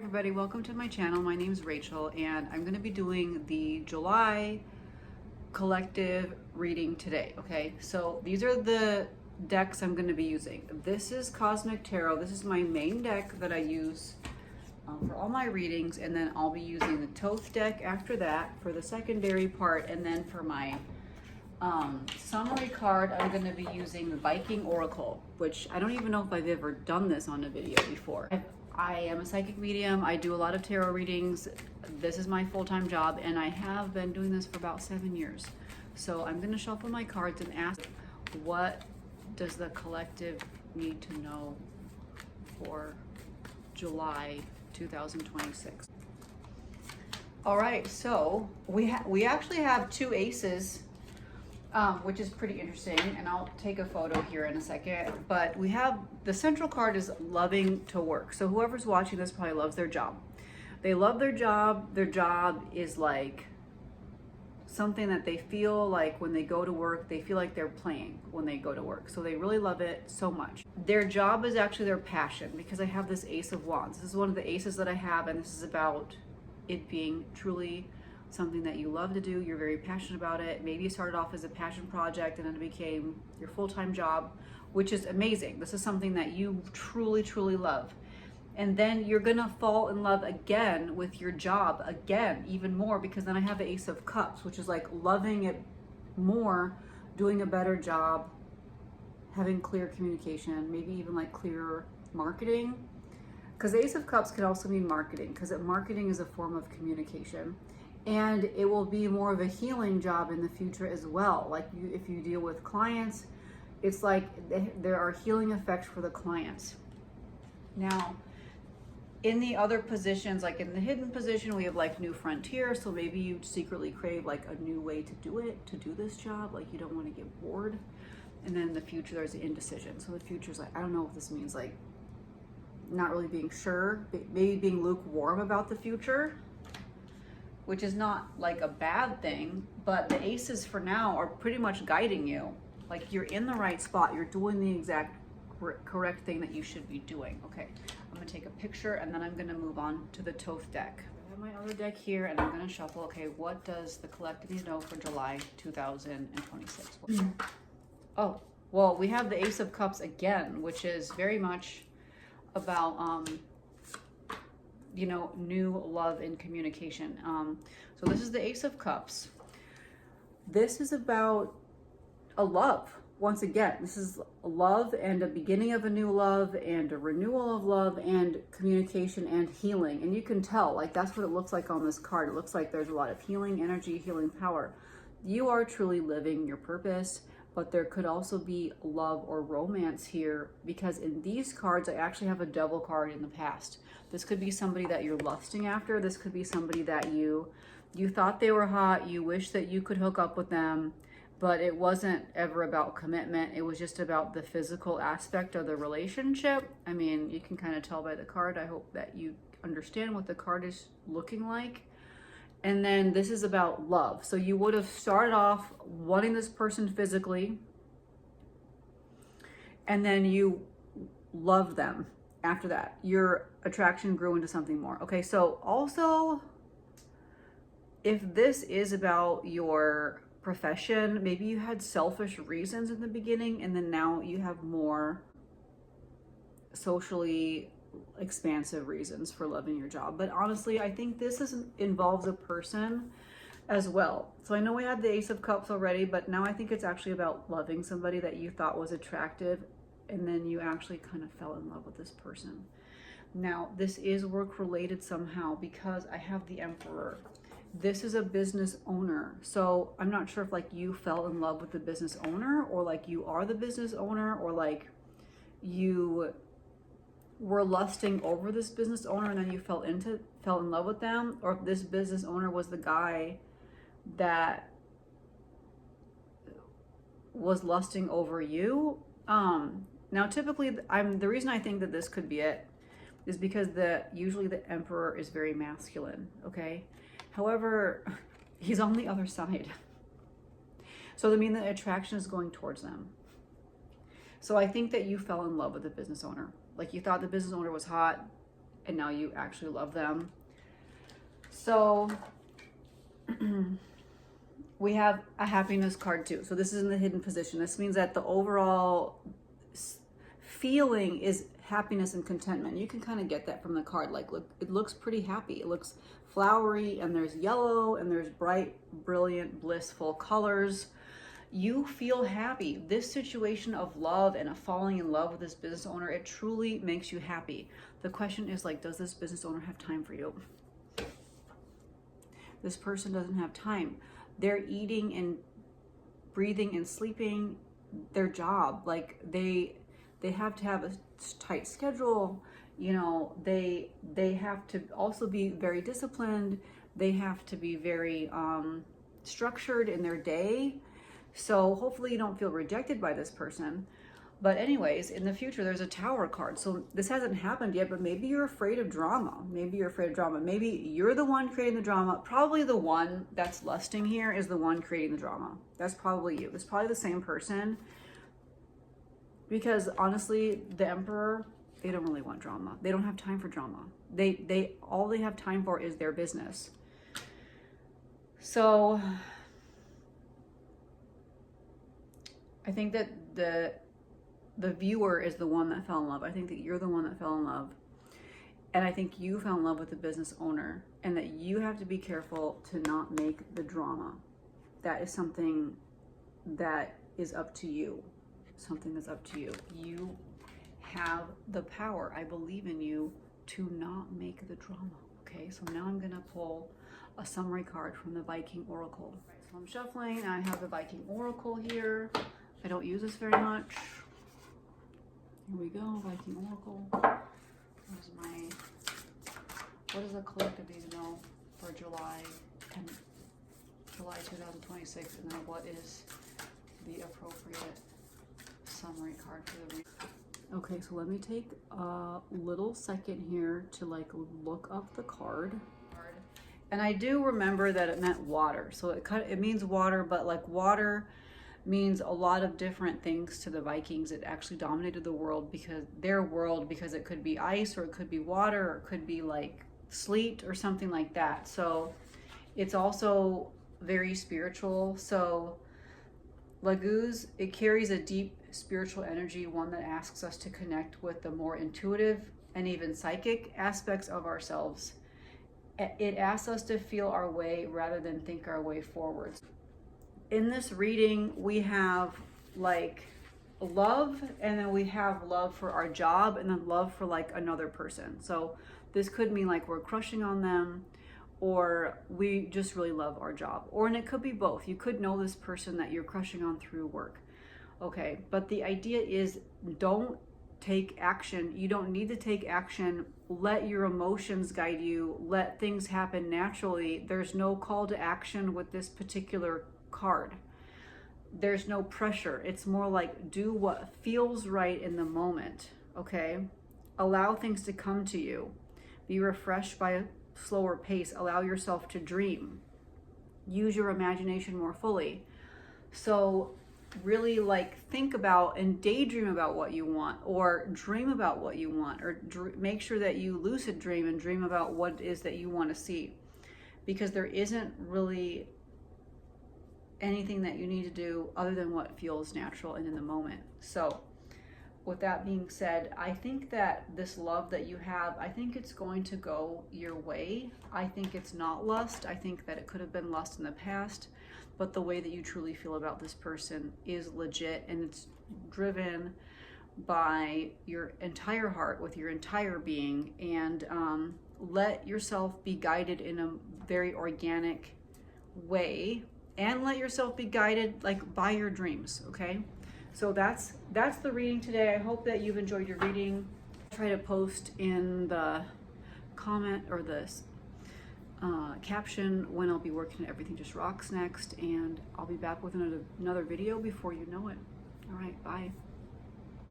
everybody, welcome to my channel. My name is Rachel and I'm going to be doing the July collective reading today. Okay, so these are the decks I'm going to be using. This is Cosmic Tarot. This is my main deck that I use for all my readings, and then I'll be using the Thoth deck after that for the secondary part, and then for my summary card I'm going to be using the Viking Oracle, which I don't even know if I've ever done this on a video before. I am a psychic medium. I do a lot of tarot readings. This is my full-time job, and I have been doing this for about 7 years. So I'm going to shuffle my cards and ask, what does the collective need to know for July 2026? All right, so we actually have two aces, which is pretty interesting, and I'll take a photo here in a second. But we have the central card is loving to work. So whoever's watching this probably loves their job. They love their job. Their job is like something that they feel like when they go to work, they feel like they're playing when they go to work. So they really love it so much. Their job is actually their passion, because I have this Ace of Wands. This is one of the aces that I have, and this is about it being truly something that you love to do. You're very passionate about it. Maybe you started off as a passion project and then it became your full-time job, which is amazing. This is something that you truly, truly love. And then you're gonna fall in love again with your job again, even more, because then I have the Ace of Cups, which is like loving it more, doing a better job, having clear communication, maybe even like clearer marketing. Because the Ace of Cups could also mean marketing, because marketing is a form of communication. And it will be more of a healing job in the future as well. Like if you deal with clients, it's like there are healing effects for the clients. Now, in the other positions, like in the hidden position, we have like new frontier. So maybe you secretly crave like a new way to do it, to do this job. Like you don't want to get bored. And then in the future, there's the indecision. So the future is like, I don't know if this means like not really being sure, maybe being lukewarm about the future, which is not like a bad thing, but the aces for now are pretty much guiding you. Like you're in the right spot. You're doing the exact correct thing that you should be doing. Okay, I'm gonna take a picture and then I'm gonna move on to the Thoth deck. I have my other deck here and I'm gonna shuffle. Okay, what does the collective need to know for July 2026? Oh, well, we have the Ace of Cups again, which is very much about, you know, new love and communication. So this is the Ace of Cups. This is about a love. Once again, this is love and a beginning of a new love and a renewal of love and communication and healing. And you can tell, like, that's what it looks like on this card. It looks like there's a lot of healing energy, healing power. You are truly living your purpose, but there could also be love or romance here, because in these cards, I actually have a Devil card in the past. This could be somebody that you're lusting after. This could be somebody that you thought they were hot. You wish that you could hook up with them, but it wasn't ever about commitment. It was just about the physical aspect of the relationship. I mean, you can kind of tell by the card. I hope that you understand what the card is looking like. And then this is about love. So you would have started off wanting this person physically, and then you loved them after that. Your attraction grew into something more. Okay, so also, if this is about your profession, maybe you had selfish reasons in the beginning, and then now you have more socially expansive reasons for loving your job. But honestly, I think this involves a person as well. So I know we had the Ace of Cups already, but now I think it's actually about loving somebody that you thought was attractive, and then you actually kind of fell in love with this person. Now, this is work related somehow, because I have the Emperor. This is a business owner. So I'm not sure if like you fell in love with the business owner, or like you are the business owner, or like you were lusting over this business owner and then you fell in love with them, or if this business owner was the guy that was lusting over you. Now typically the reason I think that this could be it is because usually the Emperor is very masculine, okay? However, he's on the other side. So I mean the attraction is going towards them. So I think that you fell in love with the business owner. Like you thought the business owner was hot, and now you actually love them. So we have a happiness card too. So this is in the hidden position. This means that the overall feeling is happiness and contentment. You can kind of get that from the card. Like, look, it looks pretty happy. It looks flowery, and there's yellow, and there's bright, brilliant, blissful colors. You feel happy. This situation of love and of falling in love with this business owner, it truly makes you happy. The question is, like, does this business owner have time for you? This person doesn't have time. They're eating and breathing and sleeping their job. Like, they have to have a tight schedule. You know, they have to also be very disciplined. They have to be very structured in their day. So hopefully you don't feel rejected by this person. But anyways, in the future, there's a Tower card. So this hasn't happened yet, but maybe you're afraid of drama. Maybe you're afraid of drama. Maybe you're the one creating the drama. Probably the one that's lusting here is the one creating the drama. That's probably you. It's probably the same person. Because honestly, the Emperor, they don't really want drama. They don't have time for drama. All they have time for is their business. So I think that the viewer is the one that fell in love. I think that you're the one that fell in love. And I think you fell in love with the business owner, and that you have to be careful to not make the drama. That is something that is up to you. Something that's up to you. You have the power, I believe in you, to not make the drama. Okay, so now I'm gonna pull a summary card from the Viking Oracle. Right, so I'm shuffling, and I have the Viking Oracle here. I don't use this very much. Here we go, Viking Oracle. What does the collective need to know for July 2026, and then what is the appropriate summary card for the reading? Okay, so let me take a little second here to like look up the card. And I do remember that it meant water. So it means water, but like water means a lot of different things to the Vikings. It actually dominated the world, because it could be ice, or it could be water, or it could be like sleet or something like that. So it's also very spiritual. So Laguz, it carries a deep spiritual energy, one that asks us to connect with the more intuitive and even psychic aspects of ourselves. It asks us to feel our way rather than think our way forwards. In this reading, we have like love, and then we have love for our job, and then love for like another person. So this could mean like we're crushing on them, or we just really love our job. And it could be both. You could know this person that you're crushing on through work. Okay, but the idea is, don't take action. You don't need to take action. Let your emotions guide you. Let things happen naturally. There's no call to action with this particular card. There's no pressure. It's more like do what feels right in the moment. Okay, allow things to come to you. Be refreshed by a slower pace. Allow yourself to dream. Use your imagination more fully. So really like think about and daydream about what you want, or dream about what you want, or make sure that you lucid dream and dream about what it is that you want to see, because there isn't really anything that you need to do other than what feels natural and in the moment. So with that being said, I think that this love that you have, I think it's going to go your way. I think it's not lust. I think that it could have been lust in the past, but the way that you truly feel about this person is legit, and it's driven by your entire heart, with your entire being. And let yourself be guided in a very organic way, and let yourself be guided like by your dreams. Okay, so that's the reading today. I hope that you've enjoyed your reading. I'll try to post in the comment or the caption when I'll be working at Everything Just Rocks next, and I'll be back with another video before you know it. All right, bye.